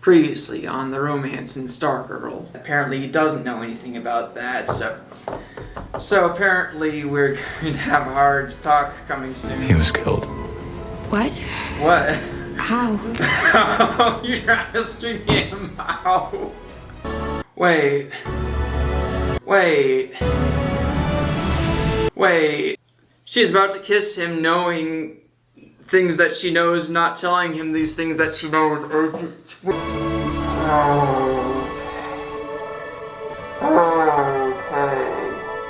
previously on the romance in Stargirl. Apparently he doesn't know anything about that, so apparently we're going to have a hard talk coming soon. He was killed. What? What? How? You're asking him how? Wait. She's about to kiss him knowing things that she knows, not telling him these things that she knows. Okay.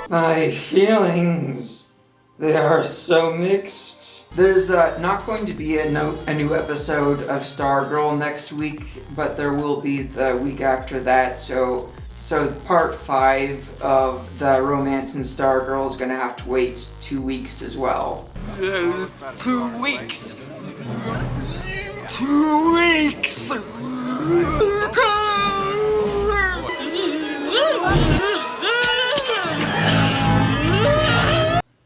My feelings, they are so mixed. There's not going to be a new episode of Stargirl next week, but there will be the week after that, so part 5 of the romance in Stargirl is gonna have to wait 2 weeks as well. 2 weeks. 2 weeks.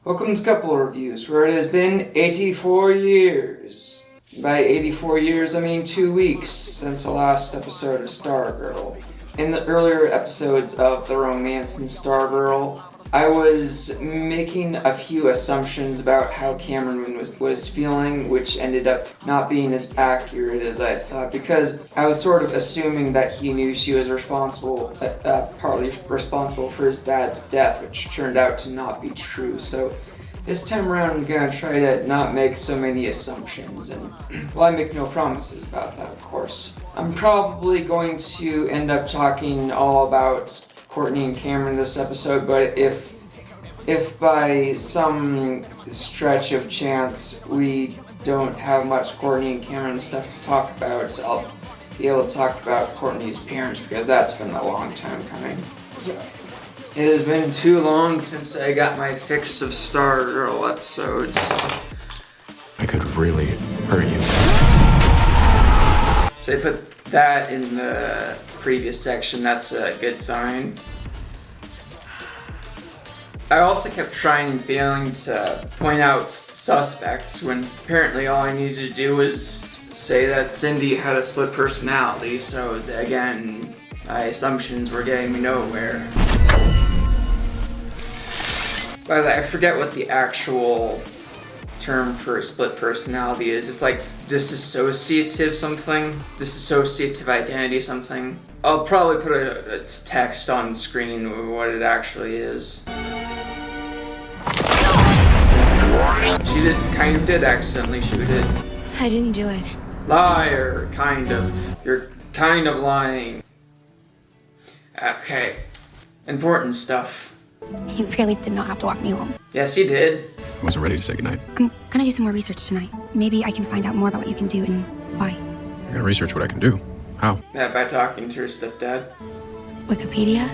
Welcome to Couple Reviews, where it has been 84 years. By 84 years, I mean 2 weeks since the last episode of Stargirl. In the earlier episodes of the romance in Stargirl, I was making a few assumptions about how Cameron was feeling, which ended up not being as accurate as I thought, because I was sort of assuming that he knew she was partly responsible for his dad's death, which turned out to not be true. So this time around, I'm gonna try to not make so many assumptions, and well, I make no promises about that, of course. I'm probably going to end up talking all about Courtney and Cameron this episode, but if by some stretch of chance we don't have much Courtney and Cameron stuff to talk about, so I'll be able to talk about Courtney's parents, because that's been a long time coming. So, it has been too long since I got my fix of Stargirl episodes. I could really hurt you. So I put that in the previous section, that's a good sign. I also kept trying and failing to point out suspects when apparently all I needed to do was say that Cindy had a split personality, so again, my assumptions were getting me nowhere. By the way, I forget what the actual term for split personality is. It's like dissociative something? Dissociative identity something. I'll probably put a text on the screen with what it actually is. She kind of did accidentally shoot it. I didn't do it. Liar, kind of. You're kind of lying. Okay. Important stuff. You really did not have to walk me home. Yes, he did. I wasn't ready to say goodnight. I'm gonna do some more research tonight. Maybe I can find out more about what you can do and why. You're gonna research what I can do. How? Yeah, by talking to her stepdad. Wikipedia?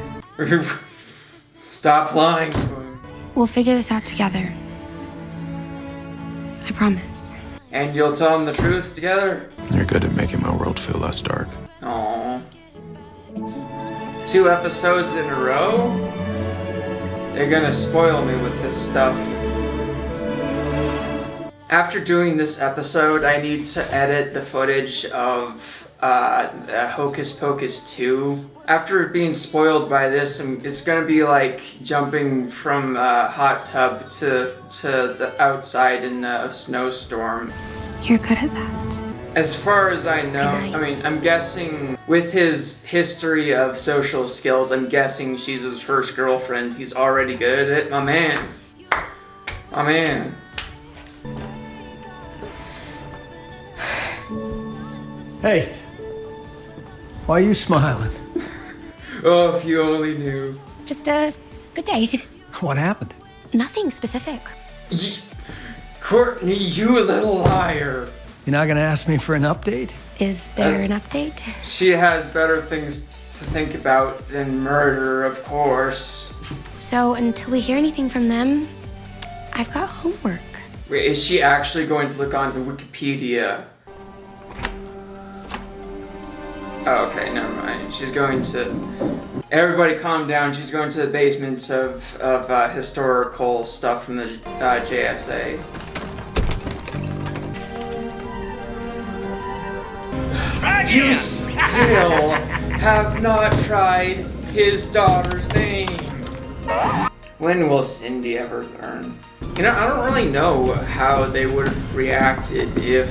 Stop lying to him. We'll figure this out together. I promise. And you'll tell him the truth together? You're good at making my world feel less dark. Aww. 2 episodes in a row? They're gonna spoil me with this stuff. After doing this episode, I need to edit the footage of Hocus Pocus 2. After being spoiled by this, it's gonna be like jumping from a hot tub to the outside in a snowstorm. You're good at that. As far as I know, I mean, I'm guessing with his history of social skills, I'm guessing she's his first girlfriend. He's already good at it. My man. My man. Hey, why are you smiling? Oh, if you only knew. Just a good day. What happened? Nothing specific. Courtney, you little liar. You're not gonna ask me for an update? Is there an update? She has better things to think about than murder, of course. So until we hear anything from them, I've got homework. Wait, is she actually going to look onto Wikipedia? Oh, okay, never mind. She's going to... Everybody calm down. She's going to the basements of historical stuff from the JSA. You still have not tried his daughter's name. When will Cindy ever learn? You know, I don't really know how they would have reacted if,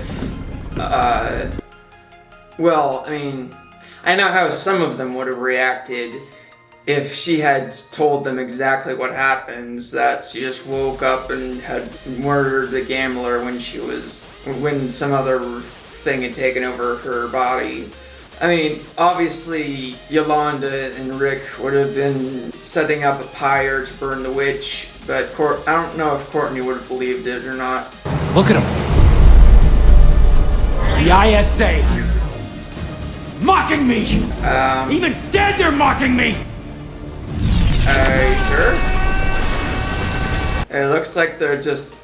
well, I mean, I know how some of them would have reacted if she had told them exactly what happens, that she just woke up and had murdered the gambler when some other thing had taken over her body. I mean, obviously, Yolanda and Rick would have been setting up a pyre to burn the witch, but I don't know if Courtney would have believed it or not. Look at him. The ISA. Mocking me! Even dead, they're mocking me! Are you sure? It looks like they're just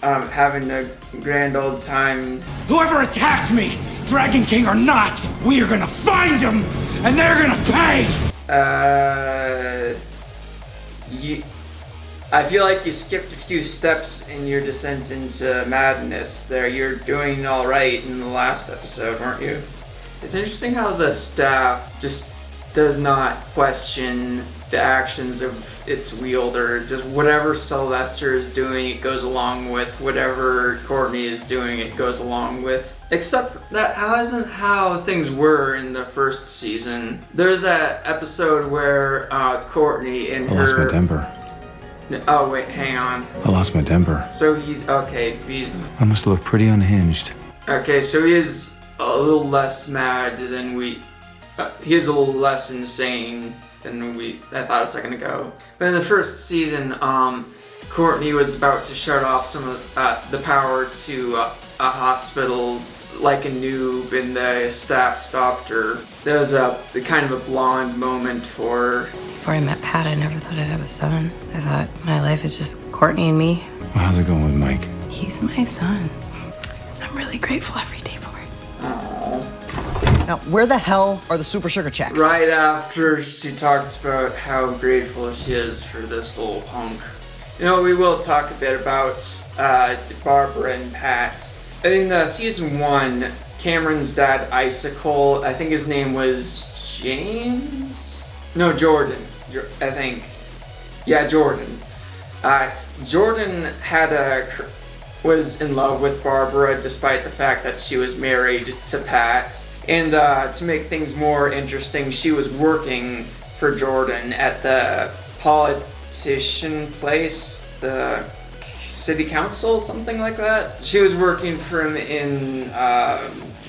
having a grand old time. Whoever attacked me, Dragon King or not, we are gonna find him, and they're gonna pay! I feel like you skipped a few steps in your descent into madness there. You're doing alright in the last episode, weren't you? It's interesting how the staff just does not question the actions of its wielder. Just whatever Sylvester is doing, it goes along with. Whatever Courtney is doing, it goes along with. Except that isn't how things were in the first season. There's that episode where Courtney and I lost my temper. Oh wait, hang on. I lost my temper. So he's okay. I must look pretty unhinged. Okay, so he is a little less mad than he is a little less insane than I thought a second ago. But in the first season, Courtney was about to shut off some of the power to a hospital like a noob, and the staff stopped her. There was a kind of a blonde moment for her. Before I met Pat, I never thought I'd have a son. I thought my life is just Courtney and me. Well, how's it going with Mike? He's my son. I'm really grateful every day for it. Aww. Now, where the hell are the super sugar checks? Right after she talked about how grateful she is for this little punk. You know, we will talk a bit about Barbara and Pat. In season 1, Cameron's dad, Icicle, I think his name was James? No, Jordan, I think. Yeah, Jordan. Jordan was in love with Barbara despite the fact that she was married to Pat. And to make things more interesting, she was working for Jordan at the politician place, the city council, something like that. She was working for him in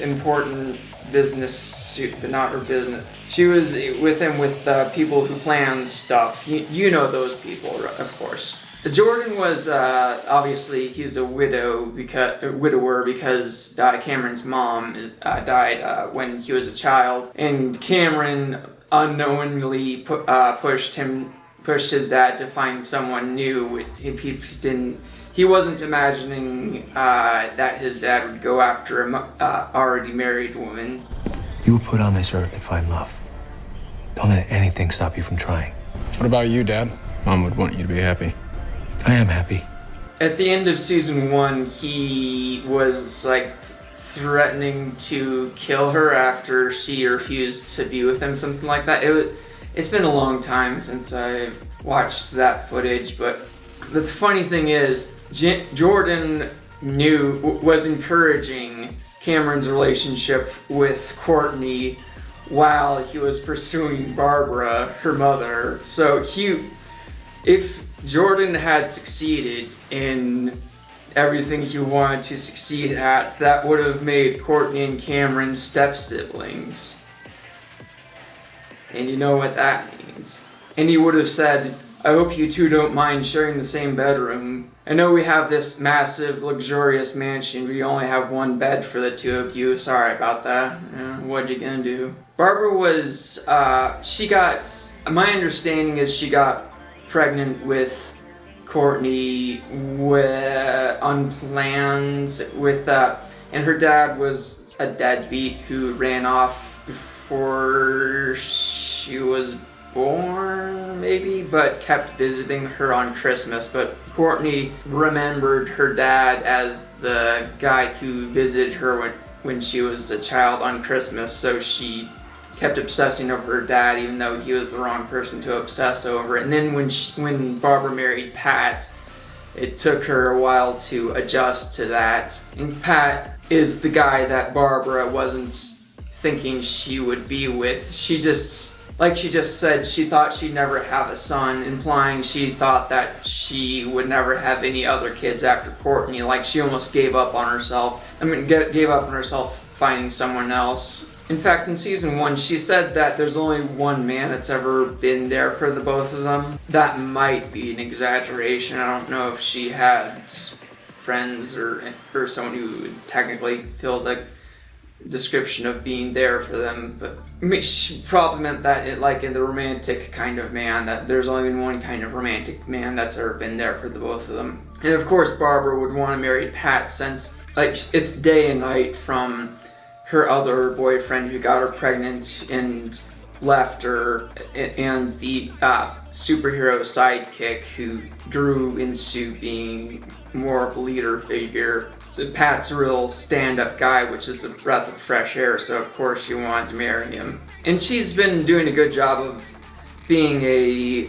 important business, but not her business. She was with him with the people who plan stuff. You know those people, of course. Jordan was obviously he's a widower because Cameron's mom died when he was a child, and Cameron unknowingly pushed his dad to find someone new. He wasn't imagining that his dad would go after a already married woman. You were put on this earth to find love. Don't let anything stop you from trying. What about you, Dad? Mom would want you to be happy. I am happy. At the end of season 1, he was threatening to kill her after she refused to be with him, something like that. It's been a long time since I watched that footage, but the funny thing is, Jordan was encouraging Cameron's relationship with Courtney while he was pursuing Barbara, her mother. So if Jordan had succeeded in everything he wanted to succeed at, that would have made Courtney and Cameron step-siblings. And you know what that means. And he would have said, I hope you two don't mind sharing the same bedroom. I know we have this massive, luxurious mansion, but you only have one bed for the two of you. Sorry about that. What you gonna do? Barbara was, my understanding is she got pregnant with Courtney unplanned and her dad was a deadbeat who ran off before she was born, maybe, but kept visiting her on Christmas. But Courtney remembered her dad as the guy who visited her when she was a child on Christmas, so she kept obsessing over her dad even though he was the wrong person to obsess over. And then when Barbara married Pat, it took her a while to adjust to that. And Pat is the guy that Barbara wasn't thinking she would be with. She just, like she just said, she thought she'd never have a son, implying she thought that she would never have any other kids after Courtney. Like she almost gave up on herself. Gave up on herself finding someone else. In fact, in season 1, she said that there's only one man that's ever been there for the both of them. That might be an exaggeration. I don't know if she had friends or someone who would technically fill the description of being there for them, but she probably meant that in the romantic kind of man, that there's only been one kind of romantic man that's ever been there for the both of them. And of course, Barbara would want to marry Pat since it's day and night from her other boyfriend who got her pregnant and left her, and the superhero sidekick who grew into being more of a leader figure. So Pat's a real stand-up guy, which is a breath of fresh air, so of course she wanted to marry him. And she's been doing a good job of being a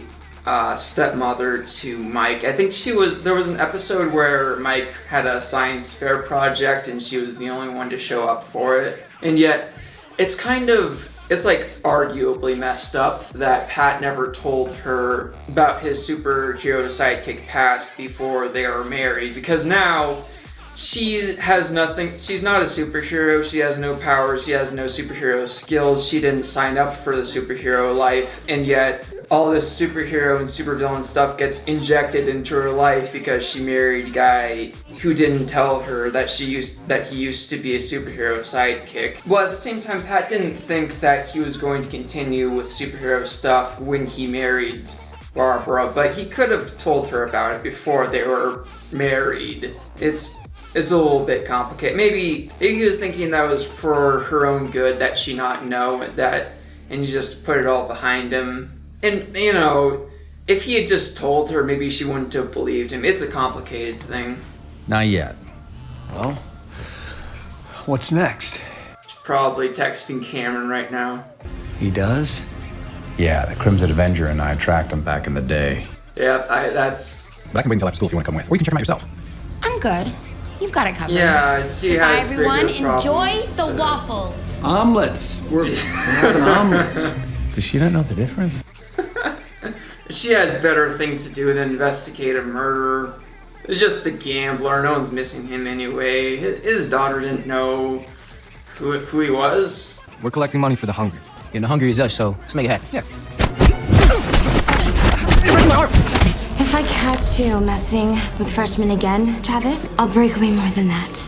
stepmother to Mike. I think there was an episode where Mike had a science fair project and she was the only one to show up for it. And yet, it's arguably messed up that Pat never told her about his superhero sidekick past before they were married, because now she has nothing. She's not a superhero. She has no powers. She has no superhero skills. She didn't sign up for the superhero life, and yet all this superhero and supervillain stuff gets injected into her life because she married a guy who didn't tell her that he used to be a superhero sidekick. Well, at the same time, Pat didn't think that he was going to continue with superhero stuff when he married Barbara, but he could have told her about it before they were married. It's a little bit complicated. Maybe he was thinking that was for her own good, that she not know that, and he just put it all behind him. And, you know, if he had just told her, maybe she wouldn't have believed him. It's a complicated thing. Not yet. Well, what's next? Probably texting Cameron right now. He does? Yeah, the Crimson Avenger and I tracked him back in the day. Yeah, that's... But I can wait until after school if you want to come with. Or you can check him out yourself. I'm good. You've got it covered. Yeah, she Goodbye, has everyone. bigger Enjoy problems, the waffles. Omelets. We're having omelets. Does she not know the difference? She has better things to do than investigate a murder. It's just the gambler. No one's missing him anyway. His daughter didn't know who he was. We're collecting money for the hungry. And the hungry is us, so let's make it happen. Yeah. If I catch you messing with freshmen again, Travis, I'll break away more than that.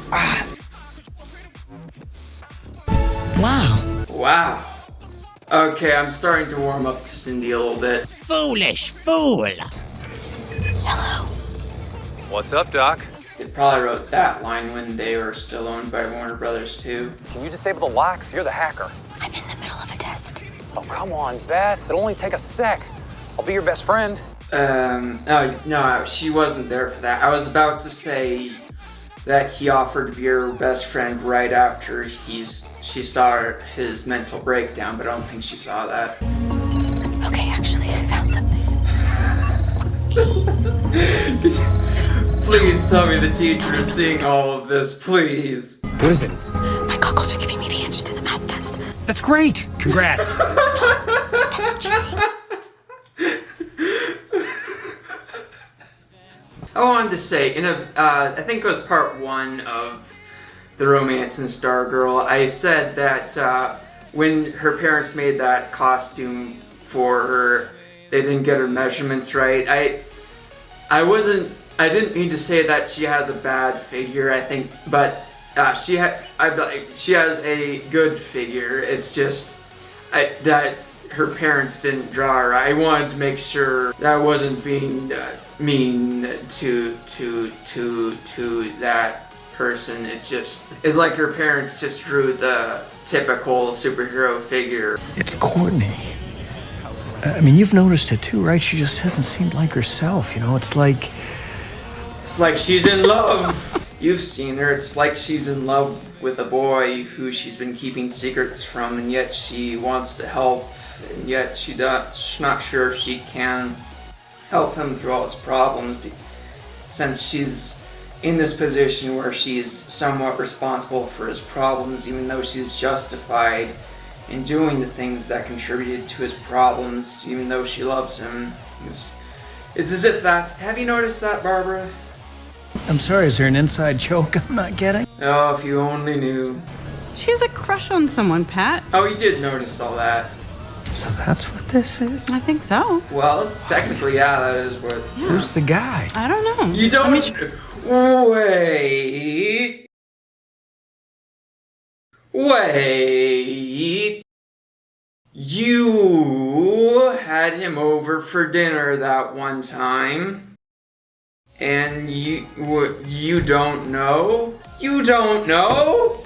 Wow. Okay, I'm starting to warm up to Cindy a little bit. Foolish fool. Hello. What's up, Doc? They probably wrote that line when they were still owned by Warner Brothers too. Can you disable the locks? You're the hacker. I'm in the middle of a test. Oh, come on, Beth. It'll only take a sec. I'll be your best friend. No, she wasn't there for that. I was about to say that he offered to be her best friend right after she saw his mental breakdown, but I don't think she saw that. Okay, actually, I found something. Please tell me the teacher is seeing all of this, please. What is it? My goggles are giving me the answers to the math test. That's great. Congrats. That's cheating. I wanted to say, I think it was part 1 of the romance in Stargirl, I said that when her parents made that costume for her, they didn't get her measurements right. I didn't mean to say that she has a bad figure, I think, but she has a good figure. It's just that her parents didn't draw her. I wanted to make sure that I wasn't being mean to that person. It's like her parents just drew the typical superhero figure. It's Courtney. I mean, you've noticed it too, right? She just hasn't seemed like herself, you know? It's like she's in love. You've seen her. It's like she's in love with a boy who she's been keeping secrets from, and yet she wants to help, and yet she's not sure if she can help him through all his problems, since she's in this position where she's somewhat responsible for his problems, even though she's justified in doing the things that contributed to his problems, even though she loves him. It's as if that's... Have you noticed that, Barbara? I'm sorry, is there an inside joke I'm not getting? Oh, if you only knew. She has a crush on someone, Pat. Oh, you did notice all that. So that's what this is? I think so. Well, technically, yeah, that is what... Yeah. Who's the guy? I don't know. You don't... Wait. Wait. You had him over for dinner that one time, and you don't know? You don't know?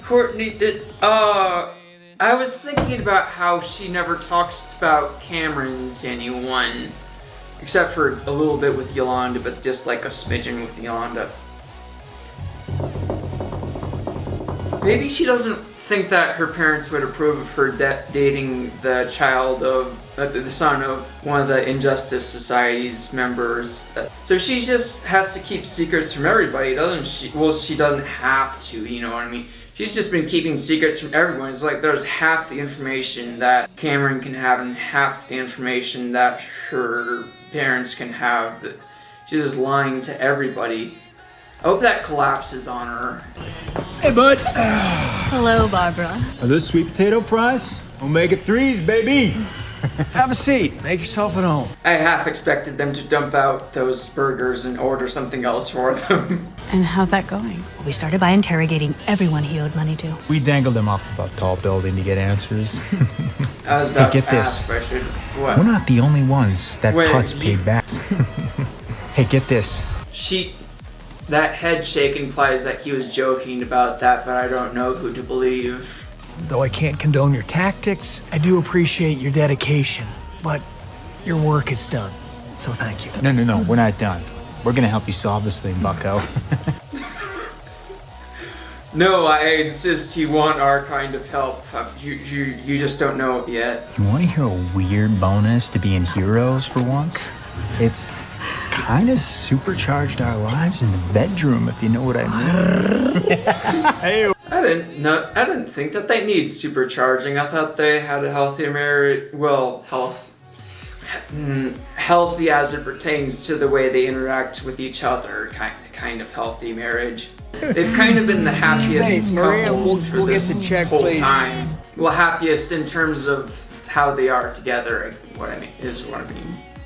Courtney, I was thinking about how she never talks about Cameron to anyone, except for a little bit with Yolanda, but just like a smidgen with Yolanda. Maybe she doesn't think that her parents would approve of her dating the child of, the son of one of the Injustice Society's members. So she just has to keep secrets from everybody, doesn't she? Well, she doesn't have to, you know what I mean? She's just been keeping secrets from everyone. It's like there's half the information that Cameron can have and half the information that her parents can have. She's just lying to everybody. I hope that collapses on her. Hey, bud. Hello, Barbara. Are those sweet potato fries? Omega 3s, baby. Have a seat. Make yourself at home. I half expected them to dump out those burgers and order something else for them. And how's that going? We started by interrogating everyone he owed money to. We dangled them off of a tall building to get answers. I was about Hey, get to this. ask if I should... What? We're not the only ones that Wait, Putz paid back. Hey, get this. That head shake implies that he was joking about that, but I don't know who to believe. Though I can't condone your tactics, I do appreciate your dedication. But your work is done, so thank you. No, we're not done. We're gonna help you solve this thing, bucko. No, I insist you want our kind of help. You just don't know it yet. You wanna hear a weird bonus to being heroes for once? It's kind of supercharged our lives in the bedroom, if you know what I mean. Hey. I didn't think that they need supercharging. I thought they had a healthy marriage. Well, healthy as it pertains to the way they interact with each other. Kind of healthy marriage. They've kind of been the happiest couple for this whole time. Well, happiest in terms of how they are together. What I mean.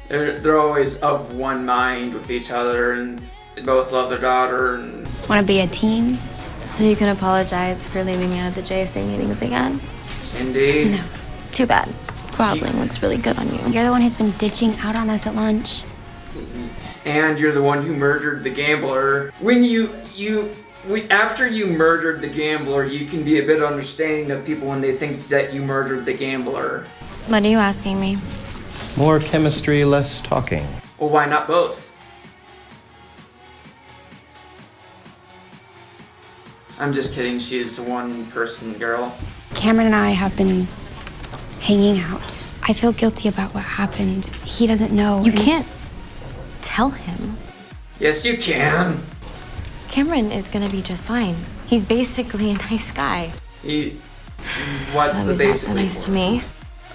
They're always of one mind with each other, and they both love their daughter. And Want to be a team? So you can apologize for leaving me out of the JSA meetings again? Cindy? No. Too bad. Groveling looks really good on you. You're the one who's been ditching out on us at lunch. And you're the one who murdered the gambler. When after you murdered the gambler, you can be a bit understanding of people when they think that you murdered the gambler. What are you asking me? More chemistry, less talking. Well, why not both? I'm just kidding, she's a one-person girl. Cameron and I have been hanging out. I feel guilty about what happened. He doesn't know. You can't tell him. Yes, you can. Cameron is gonna be just fine. He's basically a nice guy. What's the He's not so basically nice for? to me.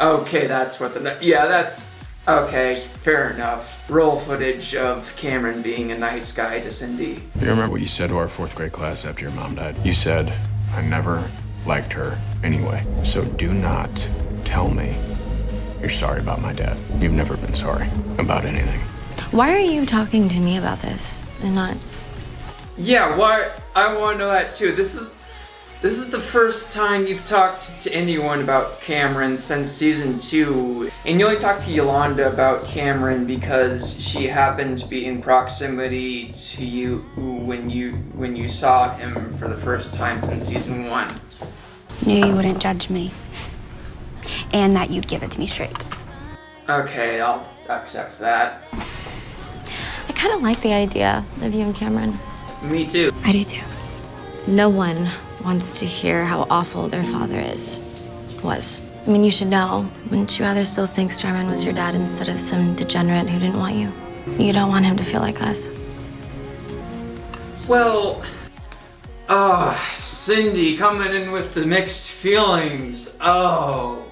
Okay, that's what that's... Okay, fair enough. Roll footage of Cameron being a nice guy to Cindy. You remember what you said to our 4th grade class after your mom died? You said, I never liked her anyway. So do not tell me you're sorry about my dad. You've never been sorry about anything. Why are you talking to me about this and not... Yeah, why? I want to know that too. This is the first time you've talked to anyone about Cameron since season 2, and you only talked to Yolanda about Cameron because she happened to be in proximity to you when you saw him for the first time since season 1. Knew you wouldn't judge me. And that you'd give it to me straight. Okay, I'll accept that. I kind of like the idea of you and Cameron. Me too. I do too. No one wants to hear how awful their father was. I mean, you should know. Wouldn't you rather still think Starman was your dad instead of some degenerate who didn't want you? You don't want him to feel like us. Well, Cindy coming in with the mixed feelings. Oh.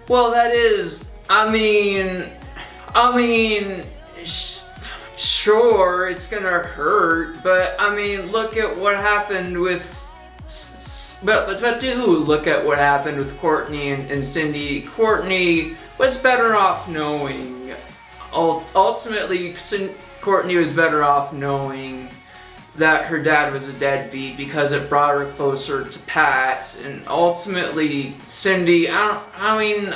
Well, that is, sure, it's gonna hurt, but I mean, look at what happened with, but do look at what happened with Courtney and Cindy. Courtney was better off knowing, ultimately, Courtney was better off knowing that her dad was a deadbeat because it brought her closer to Pat, and ultimately Cindy, I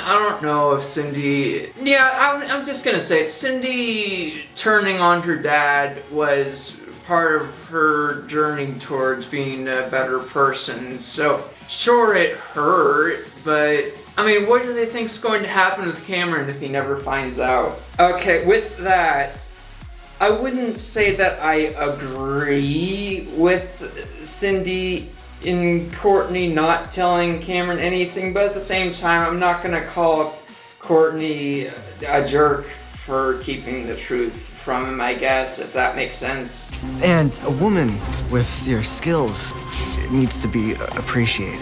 don't know if Cindy, I'm just gonna say it, Cindy turning on her dad was part of her journey towards being a better person. So sure, it hurt, but I mean, what do they think's going to happen with Cameron if he never finds out? Okay, with that, I wouldn't say that I agree with Cindy and Courtney not telling Cameron anything, but at the same time, I'm not gonna call Courtney a jerk for keeping the truth from him, I guess, if that makes sense. And a woman with your skills needs to be appreciated,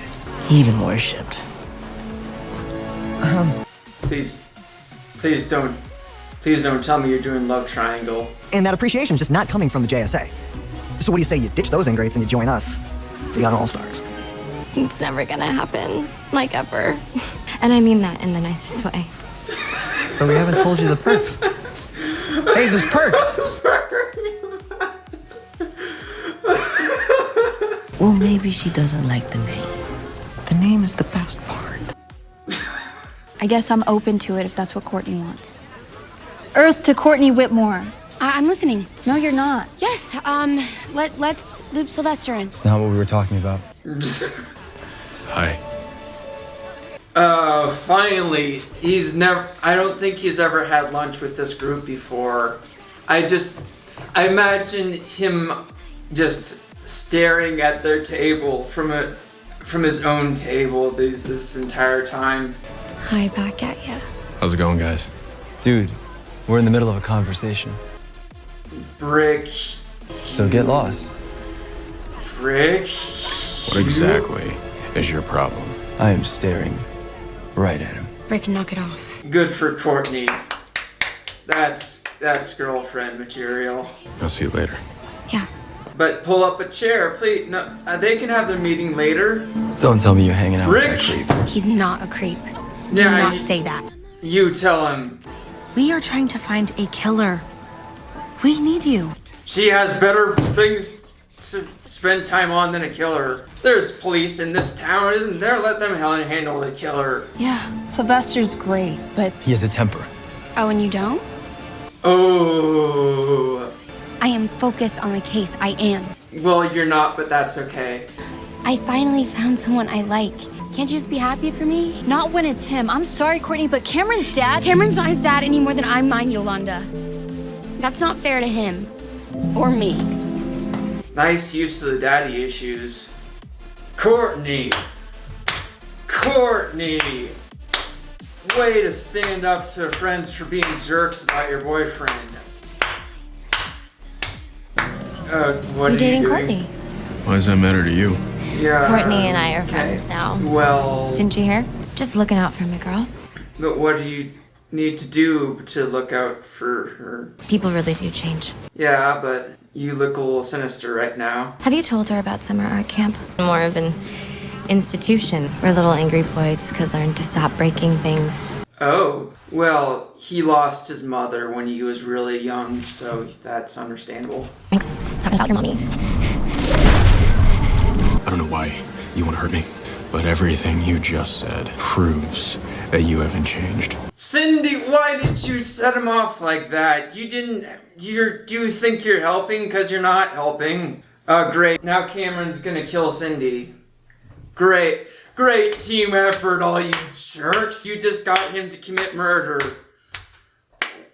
even worshipped. Please don't tell me you're doing Love Triangle. And that appreciation is just not coming from the JSA. So what do you say you ditch those ingrates and you join us? We got all-stars. It's never gonna happen, like ever. And I mean that in the nicest way. But we haven't told you the perks. Hey, there's perks! Well, maybe she doesn't like the name. The name is the best part. I guess I'm open to it if that's what Courtney wants. Earth to Courtney Whitmore. I'm listening. No, you're not. Yes, let's loop Sylvester in. It's not what we were talking about. Hi. Finally, I don't think he's ever had lunch with this group before. I imagine him just staring at their table from his own table this entire time. Hi, back at ya. How's it going, guys? Dude, we're in the middle of a conversation. Brick. So get lost. Brick. What exactly is your problem? I am staring right at him. Rick, knock it off. Good for Courtney. That's girlfriend material. I'll see you later. Yeah. But pull up a chair, please. No, they can have their meeting later. Don't tell me you're hanging out Rick. with that creep. He's not a creep. Do not say that. You tell him. We are trying to find a killer. We need you. She has better things to spend time on than a killer. There's police in this town, isn't there? Let them handle the killer. Yeah, Sylvester's great, but He has a temper. Oh, and you don't? Oh. I am focused on the case. I am. Well, you're not, but that's okay. I finally found someone I like. Can't you just be happy for me? not when it's him. I'm sorry, Courtney, but Cameron's dad. Cameron's not his dad any more than I'm mine, Yolanda. That's not fair to him. Or me. Nice use of the daddy issues. Courtney! Courtney! Way to stand up to friends for being jerks about your boyfriend. What You are dating you doing? Courtney? Why does that matter to you? Yeah. Courtney and I are friends now. Well, Didn't you hear? Just looking out for me, girl. but what do you need to do to look out for her? People really do change. Yeah, but you look a little sinister right now. Have you told her about summer art camp? More of an institution where little angry boys could learn to stop breaking things. Oh, well, he lost his mother when he was really young, so that's understandable. Thanks. Talking about your mommy. I don't know why you want to hurt me, but everything you just said proves that you haven't changed. Cindy, why did you set him off like that? Do you think you're helping? Because you're not helping. Great. Now Cameron's gonna kill Cindy. Great. Great team effort, all you jerks. You just got him to commit murder.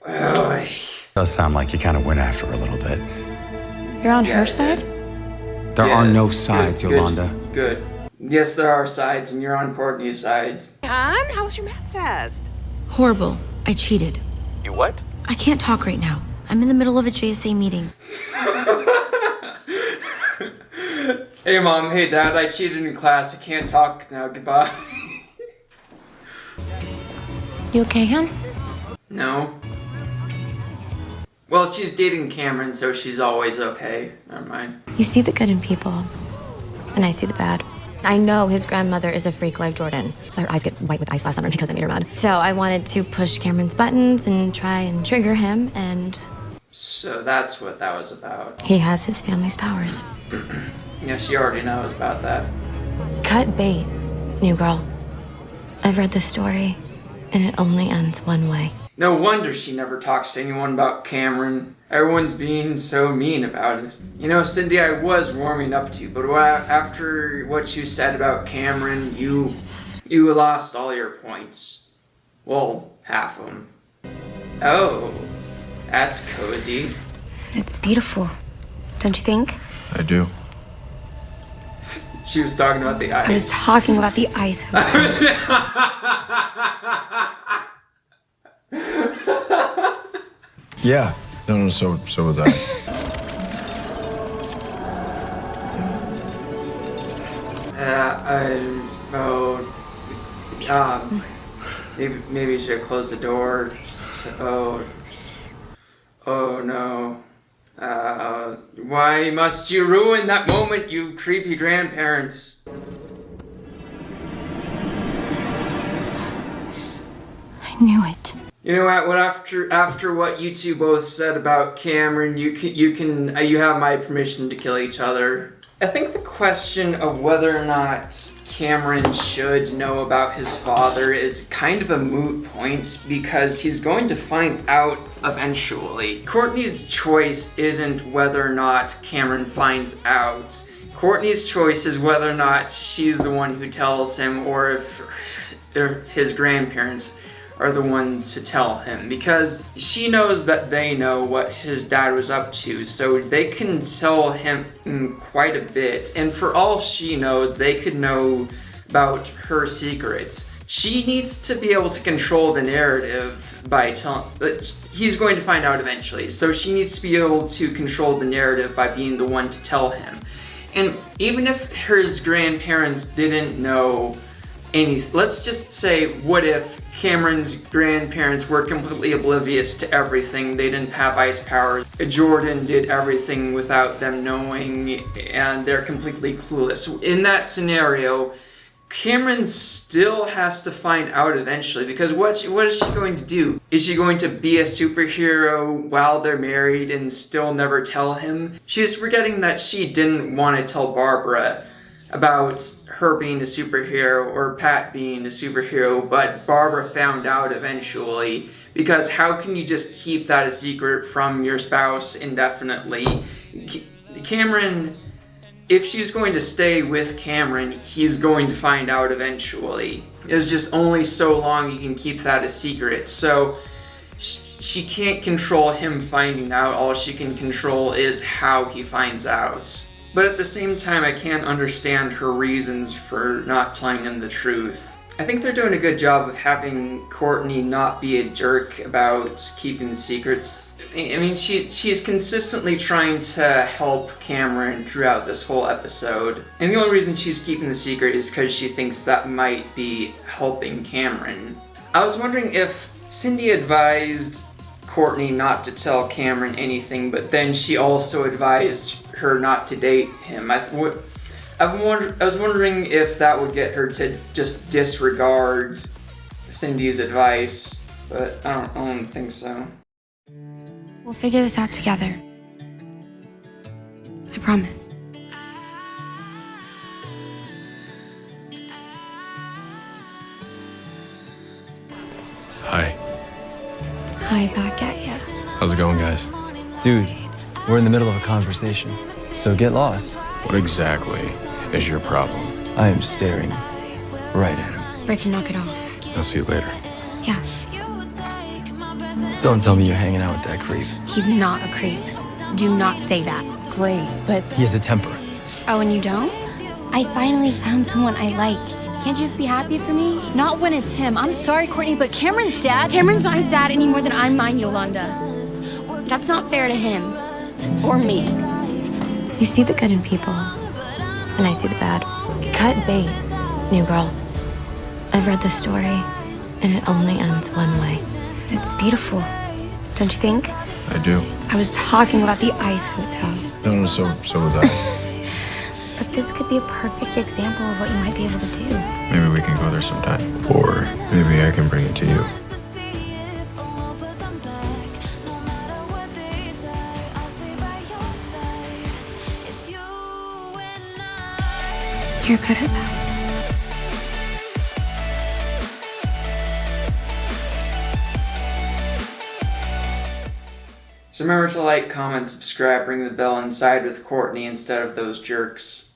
Oy. Does sound like you kind of went after her a little bit. You're on her side? There are no sides, Yolanda. Good. Yes, there are sides, and you're on Courtney's sides. Hon, how was your math test? Horrible. I cheated. You what? I can't talk right now. I'm in the middle of a JSA meeting. Hey, Mom. Hey, Dad. I cheated in class. I can't talk now. Goodbye. You okay, hon? No. Well, she's dating Cameron, so she's always okay. Never mind. You see the good in people, and I see the bad. I know his grandmother is a freak like Jordan, so her eyes get white with ice last summer because I made her mad. So I wanted to push Cameron's buttons and try and trigger him, and... So that's what that was about. He has his family's powers. Yeah, she already knows about that. Cut bait, new girl. I've read the story, and it only ends one way. No wonder she never talks to anyone about Cameron. Everyone's being so mean about it. You know, Cindy, I was warming up to you, but after what you said about Cameron, you lost all your points. Well, half of them. Oh, that's cozy. It's beautiful, don't you think? I do. She was talking about the ice. I was talking about the ice. Yeah. No, so was I. Maybe you should close the door. Oh no. Why must you ruin that moment, you creepy grandparents? I knew it. You know what? After what you two both said about Cameron, you have my permission to kill each other. I think the question of whether or not Cameron should know about his father is kind of a moot point because he's going to find out eventually. Courtney's choice isn't whether or not Cameron finds out. Courtney's choice is whether or not she's the one who tells him or if his grandparents are the ones to tell him, because she knows that they know what his dad was up to, so they can tell him quite a bit, and for all she knows, they could know about her secrets. She needs to be able to control the narrative by telling... He's going to find out eventually, so she needs to be able to control the narrative by being the one to tell him. And even if his grandparents didn't know anything, let's just say, what if Cameron's grandparents were completely oblivious to everything? They didn't have ice powers. Jordan did everything without them knowing, and they're completely clueless. In that scenario, Cameron still has to find out eventually, because what is she going to do? Is she going to be a superhero while they're married and still never tell him? She's forgetting that she didn't want to tell Barbara about her being a superhero or Pat being a superhero, but Barbara found out eventually, because how can you just keep that a secret from your spouse indefinitely? Cameron, if she's going to stay with Cameron, he's going to find out eventually. There's just only so long you can keep that a secret, so she can't control him finding out. All she can control is how he finds out. But at the same time, I can't understand her reasons for not telling him the truth. I think they're doing a good job of having Courtney not be a jerk about keeping secrets. I mean, she's consistently trying to help Cameron throughout this whole episode. And the only reason she's keeping the secret is because she thinks that might be helping Cameron. I was wondering if Cindy advised Courtney not to tell Cameron anything, but then she also advised her not to date him. I was wondering if that would get her to just disregard Cindy's advice, but I don't think so. We'll figure this out together. I promise. Hi. Hi, back at ya. How's it going, guys? Dude, we're in the middle of a conversation, so get lost. What exactly is your problem? I am staring Right at him. Or I can knock it off. I'll see you later. Yeah, Don't tell me you're hanging out with that creep. he's not a creep. Do not say that. Great, but He has a temper. Oh, and you don't? I finally found someone I like. Can't you just be happy for me? not when it's him. I'm sorry, Courtney, but Cameron's dad. Cameron's not his dad any more than I'm mine, Yolanda. That's not fair to him. Or me. You see the good in people, and I see the bad. Cut bait. New girl. I've read the story, and it only ends one way. It's beautiful, don't you think? I do. I was talking about the Ice Hotel. No, so was I. But this could be a perfect example of what you might be able to do. Maybe we can go there sometime. Or maybe I can bring it to you. You're good at that. So remember to like, comment, subscribe, ring the bell, and side with Courtney instead of those jerks.